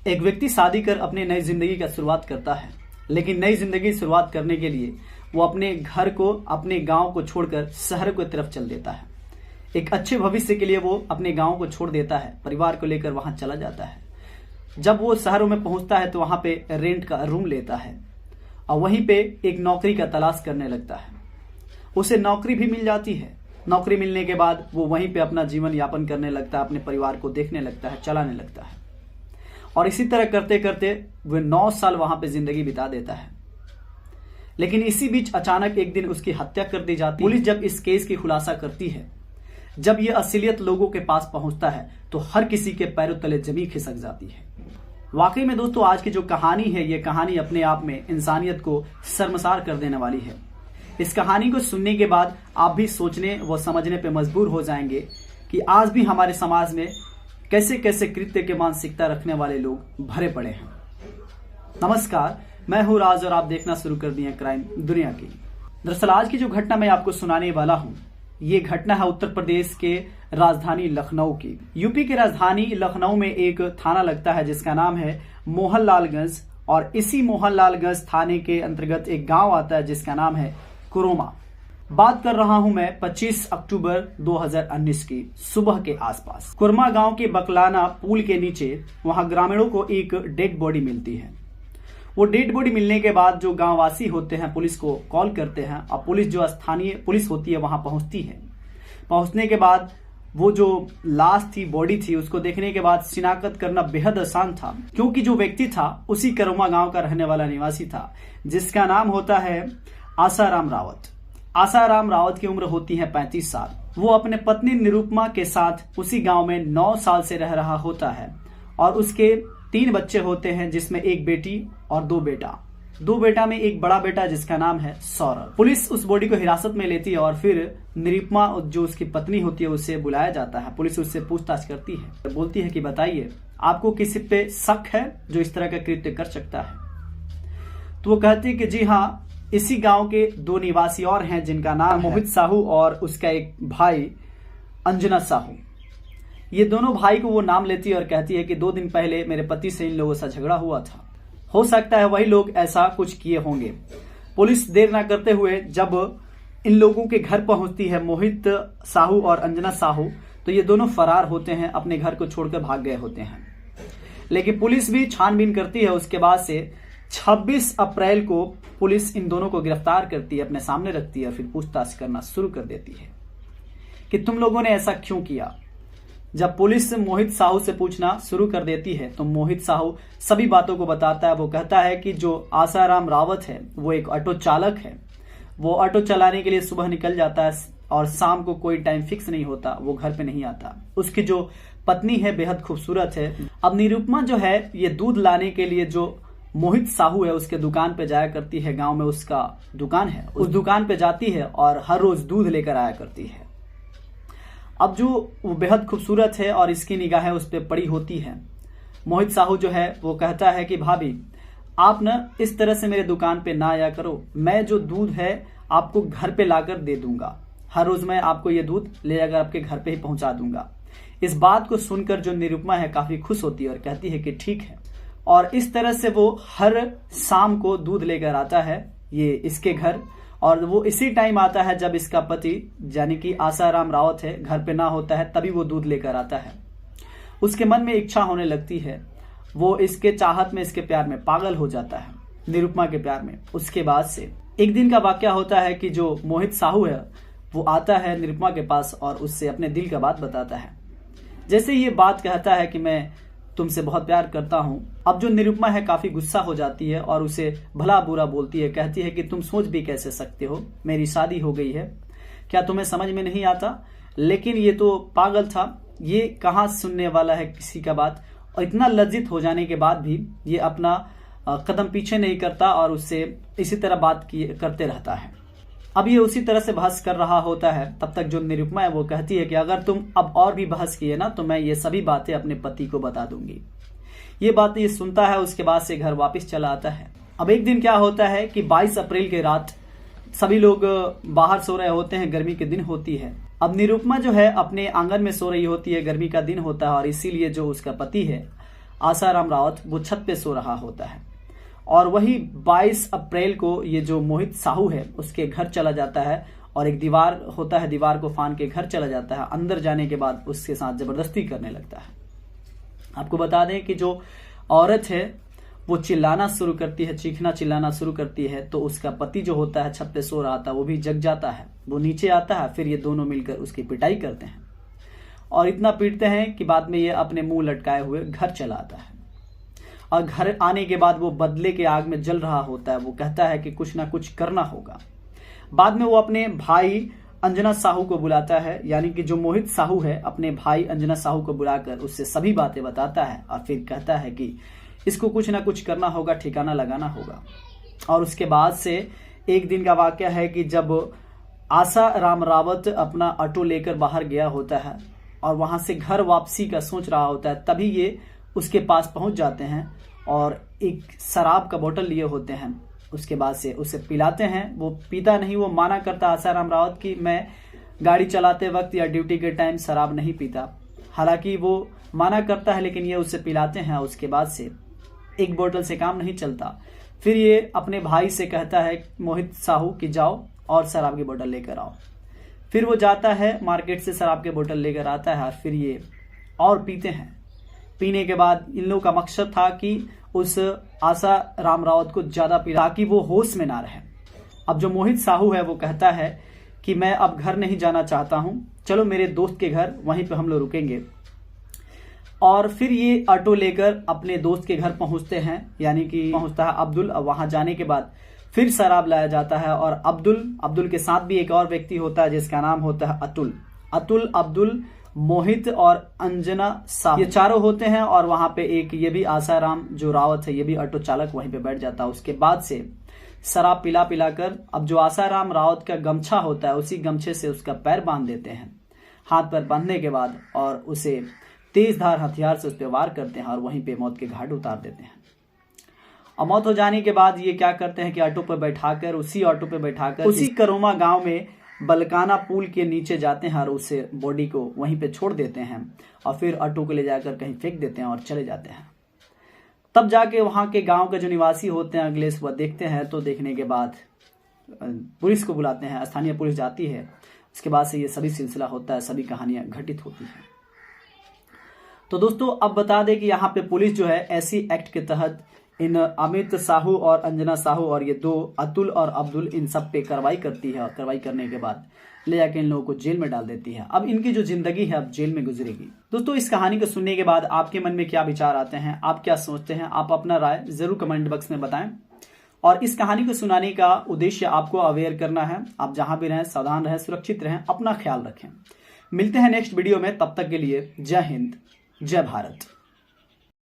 एक व्यक्ति शादी कर अपनी नई जिंदगी का शुरुआत करता है, लेकिन नई जिंदगी शुरुआत करने के लिए वो अपने घर को, अपने गांव को छोड़कर शहर की तरफ चल देता है। एक अच्छे भविष्य के लिए वो अपने गांव को छोड़ देता है, परिवार को लेकर वहां चला जाता है। जब वो शहरों में पहुंचता है तो वहां पे रेंट का रूम लेता है और वहीं पे एक नौकरी का तलाश करने लगता है। उसे नौकरी भी मिल जाती है। नौकरी मिलने के बाद वो वहीं पे अपना जीवन यापन करने लगता है, अपने परिवार को देखने लगता है, चलाने लगता है और इसी तरह करते करते वह 9 साल वहां पे जिंदगी बिता देता है। लेकिन इसी बीच अचानक एक दिन उसकी हत्या कर दी जाती है। पुलिस जब इस केस की खुलासा करती है, जब यह असलियत लोगों के पास पहुंचता है तो हर किसी के पैरों तले जमीन खिसक जाती है। वाकई में दोस्तों, आज की जो कहानी है, ये कहानी अपने आप में इंसानियत को शर्मसार कर देने वाली है। इस कहानी को सुनने के बाद आप भी सोचने व समझने पे मजबूर हो जाएंगे कि आज भी हमारे समाज में कैसे कैसे कृत्य के मानसिकता रखने वाले लोग भरे पड़े हैं। नमस्कार, मैं हूं राज और आप देखना शुरू कर दिए क्राइम दुनिया की। दरअसल आज की जो घटना मैं आपको सुनाने वाला हूं, ये घटना है उत्तर प्रदेश के राजधानी लखनऊ की। यूपी की राजधानी लखनऊ में एक थाना लगता है जिसका नाम है मोहनलालगंज, और इसी मोहनलालगंज थाने के अंतर्गत एक गांव आता है जिसका नाम है कुरमा। बात कर रहा हूं मैं 25 अक्टूबर 2019 की सुबह के आसपास। कुरमा गांव के बकलाना पुल के नीचे वहां ग्रामीणों को एक डेड बॉडी मिलती है। वो डेड बॉडी मिलने के बाद जो गांववासी होते हैं पुलिस को कॉल करते हैं और पुलिस, जो स्थानीय पुलिस होती है, वहां पहुंचती है। पहुंचने के बाद वो जो लाश थी, बॉडी थी, उसको देखने के बाद शिनाख्त करना बेहद आसान था, क्योंकि जो व्यक्ति था उसी कुरमा गांव का रहने वाला निवासी था जिसका नाम होता है आसाराम रावत। आसाराम रावत की उम्र होती है 35 साल। वो अपने पत्नी निरुपमा के साथ उसी गांव में 9 साल से रह रहा होता है और उसके 3 बच्चे होते हैं, जिसमें एक बेटी और 2 बेटा। 2 बेटा में एक बड़ा बेटा जिसका नाम है सौरभ। पुलिस उस बॉडी को हिरासत में लेती है और फिर निरुपमा, जो उसकी पत्नी होती है, उसे बुलाया जाता है। पुलिस उससे पूछताछ करती है, बोलती है कि बताइए, आपको किसी पे शक है जो इस तरह का कृत्य कर सकता है? तो वो कहती है कि जी हाँ, इसी गांव के 2 निवासी और हैं जिनका नाम मोहित साहू और उसका एक भाई अंजना साहू। ये दोनों भाई को वो नाम लेती है और कहती है कि 2 दिन पहले मेरे पति से इन लोगों से झगड़ा हुआ था। हो सकता है वही लोग ऐसा कुछ किए होंगे। पुलिस देर ना करते हुए जब इन लोगों के घर पहुंचती है, मोहित साहू और अंजना साहू, तो ये दोनों फरार होते हैं, अपने घर को छोड़कर भाग गए होते हैं। लेकिन पुलिस भी छानबीन करती है। उसके बाद से 26 अप्रैल को पुलिस इन दोनों को गिरफ्तार करती है, अपने सामने रखती है, फिर पूछताछ करना शुरू कर देती है कि तुम लोगों ने ऐसा क्यों किया। जब पुलिस मोहित साहू से पूछना शुरू कर देती है तो मोहित साहू सभी बातों को बताता है। वो कहता है कि जो आसाराम रावत है वो एक ऑटो चालक है। वो ऑटो चलाने के लिए सुबह निकल जाता है और शाम को कोई टाइम फिक्स नहीं होता, वो घर पे नहीं आता। उसकी जो पत्नी है बेहद खूबसूरत है। अब निरुपमा जो है, ये दूध लाने के लिए जो मोहित साहू है उसके दुकान पे जाया करती है। गांव में उसका दुकान है, उस दुकान पे जाती है और हर रोज दूध लेकर आया करती है। अब जो वो बेहद खूबसूरत है और इसकी निगाहें उस पर पड़ी होती है। मोहित साहू जो है वो कहता है कि भाभी, आप न इस तरह से मेरे दुकान पे ना आया करो, मैं जो दूध है आपको घर पे लाकर दे दूंगा। हर रोज मैं आपको ये दूध ले जाकर आपके घर पे ही पहुंचा दूंगा। इस बात को सुनकर जो निरुपमा है काफी खुश होती है और कहती है कि ठीक है। और इस तरह से वो हर शाम को दूध लेकर आता है ये इसके घर, और वो इसी टाइम आता है जब इसका पति यानी कि आसाराम रावत है घर पे ना होता है, तभी वो दूध लेकर आता है। उसके मन में इच्छा होने लगती है, वो इसके चाहत में, इसके प्यार में पागल हो जाता है, निरुपमा के प्यार में। उसके बाद से एक दिन का वाकया होता है कि जो मोहित साहू है वो आता है निरुपमा के पास और उससे अपने दिल का बात बताता है। जैसे ये बात कहता है कि मैं तुमसे बहुत प्यार करता हूं, अब जो निरुपमा है काफी गुस्सा हो जाती है और उसे भला बुरा बोलती है। कहती है कि तुम सोच भी कैसे सकते हो, मेरी शादी हो गई है, क्या तुम्हें समझ में नहीं आता? लेकिन ये तो पागल था, ये कहाँ सुनने वाला है किसी का बात। और इतना लज्जित हो जाने के बाद भी ये अपना कदम पीछे नहीं करता और उससे इसी तरह बात करते रहता है। अब ये उसी तरह से बहस कर रहा होता है, तब तक जो निरुपमा है वो कहती है कि अगर तुम अब और भी बहस किए ना तो मैं ये सभी बातें अपने पति को बता दूंगी। ये बात ये सुनता है, उसके बाद से घर वापस चला आता है। अब एक दिन क्या होता है कि 22 अप्रैल की रात सभी लोग बाहर सो रहे होते हैं, गर्मी के दिन होती है। अब निरुपमा जो है अपने आंगन में सो रही होती है, गर्मी का दिन होता है और इसीलिए जो उसका पति है आसाराम रावत वो छत पे सो रहा होता है। और वही 22 अप्रैल को ये जो मोहित साहू है उसके घर चला जाता है और एक दीवार होता है, दीवार को फान के घर चला जाता है। अंदर जाने के बाद उसके साथ जबरदस्ती करने लगता है। आपको बता दें कि जो औरत है वो चिल्लाना शुरू करती है, चीखना चिल्लाना शुरू करती है, तो उसका पति जो होता है छत पे सो रहा था वो भी जग जाता है। वो नीचे आता है, फिर ये दोनों मिलकर उसकी पिटाई करते हैं और इतना पीटते हैं कि बाद में ये अपने मुंह लटकाए हुए घर चला आता है। और घर आने के बाद वो बदले के आग में जल रहा होता है। वो कहता है कि कुछ ना कुछ करना होगा। बाद में वो अपने भाई अंजना साहू को बुलाता है, यानी कि जो मोहित साहू है अपने भाई अंजना साहू को बुलाकर उससे सभी बातें बताता है और फिर कहता है कि इसको कुछ ना कुछ करना होगा, ठिकाना लगाना होगा। और उसके बाद से एक दिन का वाकया है कि जब आसाराम रावत अपना ऑटो लेकर बाहर गया होता है और वहां से घर वापसी का सोच रहा होता है, तभी ये उसके पास पहुंच जाते हैं और एक शराब का बोतल लिए होते हैं। उसके बाद से उसे पिलाते हैं। वो पीता नहीं, वो माना करता आसाराम रावत कि मैं गाड़ी चलाते वक्त या ड्यूटी के टाइम शराब नहीं पीता। हालांकि वो माना करता है, लेकिन ये उसे पिलाते हैं। उसके बाद से एक बोतल से काम नहीं चलता। फिर ये अपने भाई से कहता है मोहित साहू कि जाओ और शराब की बोतल लेकर आओ। फिर वो जाता है मार्केट से शराब की बोतल लेकर आता है और फिर ये और पीते हैं। पीने के बाद इन लोगों का मकसद था कि उस आसाराम रावत को ज्यादा पिला ताकि वो होश में ना रहे। अब जो मोहित साहू है वो कहता है कि मैं अब घर नहीं जाना चाहता हूं, चलो मेरे दोस्त के घर, वहीं पे हम लोग रुकेंगे। और फिर ये ऑटो लेकर अपने दोस्त के घर पहुंचते हैं, यानी कि पहुंचता है अब्दुल। वहां जाने के बाद फिर शराब लाया जाता है और अब्दुल के साथ भी एक और व्यक्ति होता है जिसका नाम होता है अतुल, अब्दुल, मोहित और अंजना साहू, ये चारों होते हैं। और वहां पे एक ये भी आसाराम जो रावत है, ये भी ऑटो चालक वहीं पे बैठ जाता है। उसके बाद से शराब पिलाकर अब जो आसाराम रावत का गमछा होता है उसी गमछे से उसका पैर बांध देते हैं, हाथ पर बांधने के बाद, और उसे तेजधार हथियार से उस पर वार करते हैं और वहीं पे मौत के घाट उतार देते हैं। और मौत हो जाने के बाद ये क्या करते हैं कि ऑटो पे बैठाकर उसी करोमा गांव में बलकाना पुल के नीचे जाते हैं और उसे बॉडी को वहीं पे छोड़ देते हैं और फिर ऑटो को ले जाकर कहीं फेंक देते हैं और चले जाते हैं। तब जाके वहां के गांव के जो निवासी होते हैं अगले सुबह देखते हैं, तो देखने के बाद पुलिस को बुलाते हैं, स्थानीय पुलिस जाती है। उसके बाद से ये सभी सिलसिला होता है, सभी कहानियां घटित होती हैं। तो दोस्तों अब बता दें कि यहाँ पे पुलिस जो है ऐसी एक्ट के तहत इन अमित साहू और अंजना साहू और ये दो अतुल और अब्दुल, इन सब पे कार्रवाई करती है और कार्रवाई करने के बाद ले जाके इन लोगों को जेल में डाल देती है। अब इनकी जो जिंदगी है अब जेल में गुजरेगी। दोस्तों इस कहानी को सुनने के बाद आपके मन में क्या विचार आते हैं, आप क्या सोचते हैं, आप अपना राय जरूर कमेंट बॉक्स में बताएं। और इस कहानी को सुनाने का उद्देश्य आपको अवेयर करना है। आप जहां भी रहें सावधान रहें, सुरक्षित रहें, अपना ख्याल रखें। मिलते हैं नेक्स्ट वीडियो में, तब तक के लिए जय हिंद, जय भारत।